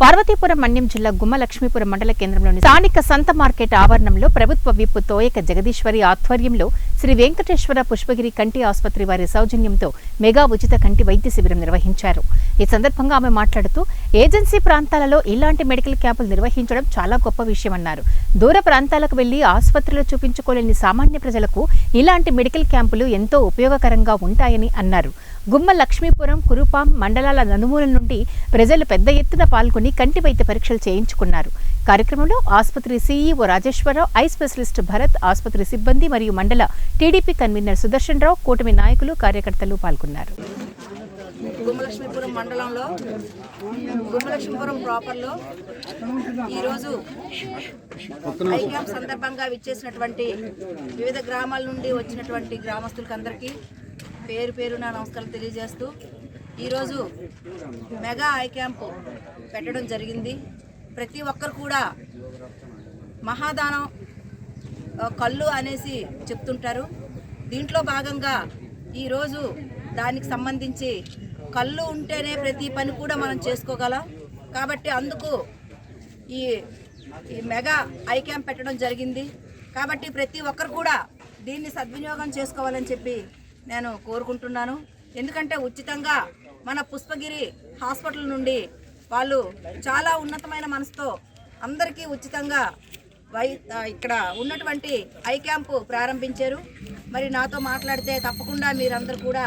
పార్వతీపురం మన్యం జిల్లా గుమ్మలక్ష్మీపురం మండల కేంద్రంలోని స్థానిక సంత మార్కెట్ ఆవరణంలో ప్రభుత్వ విప్ తోయక జగదీశ్వరి ఆధ్వర్యంలో శ్రీ వెంకటేశ్వర పుష్పగిరి కంటి ఆసుపత్రి వారి సౌజన్యంతో మెగా ఉచిత కంటి వైద్య శిబిరం నిర్వహించారు. ఈ సందర్భంగా ఆమె మాట్లాడుతూ ఏజెన్సీ ప్రాంతాలలో ఇలాంటి మెడికల్ క్యాంపులు నిర్వహించడం చాలా గొప్ప విషయమన్నారు. దూర ప్రాంతాలకు వెళ్లి ఆసుపత్రిలో చూపించుకోలేని సామాన్య ప్రజలకు ఇలాంటి మెడికల్ క్యాంపులు ఎంతో ఉపయోగకరంగా ఉంటాయని అన్నారు. గుమ్మ లక్ష్మీపురం, కురుపాం మండలాల నలుమూలల నుండి ప్రజలు పెద్ద ఎత్తున పాల్గొని కంటి వైద్య పరీక్షలు చేయించుకున్నారు. కార్యక్రమంలో ఆసుపత్రి CEO Rajeswara Rao, I specialist Bharat, ఆసుపత్రి సిబ్బంది మరియు మండల టీడీపీ కన్వీనర్ సుదర్శన్ రావు, కూటమి నాయకులు, కార్యకర్తలు పాల్గొన్నారు. గుమ్మలక్ష్మీపురం మండలంలో గుమ్మలక్ష్మీపురం ప్రాపర్లో ఈరోజు ఐ క్యాంప్ సందర్భంగా విచ్చేసినటువంటి వివిధ గ్రామాల నుండి వచ్చినటువంటి గ్రామస్తులకి అందరికీ పేరు పేరున నమస్కారం తెలియజేస్తూ ఈరోజు మెగా ఐ క్యాంప్ పెట్టడం జరిగింది. ప్రతి ఒక్కరు కూడా మహాదానం కళ్ళు అనేసి చెప్తుంటారు. దీంట్లో భాగంగా ఈరోజు దానికి సంబంధించి కళ్ళు ఉంటేనే ప్రతి పని కూడా మనం చేసుకోగలం. కాబట్టి అందుకు ఈ మెగా ఐ క్యాంప్ పెట్టడం జరిగింది. కాబట్టి ప్రతి ఒక్కరు కూడా దీన్ని సద్వినియోగం చేసుకోవాలని చెప్పి నేను కోరుకుంటున్నాను. ఎందుకంటే ఉచితంగా మన పుష్పగిరి హాస్పిటల్ నుండి వాళ్ళు చాలా ఉన్నతమైన మనసుతో అందరికీ ఉచితంగా ఇక్కడ ఉన్నటువంటి ఐ క్యాంపు ప్రారంభించారు. మరి నాతో మాట్లాడితే తప్పకుండా మీరందరూ కూడా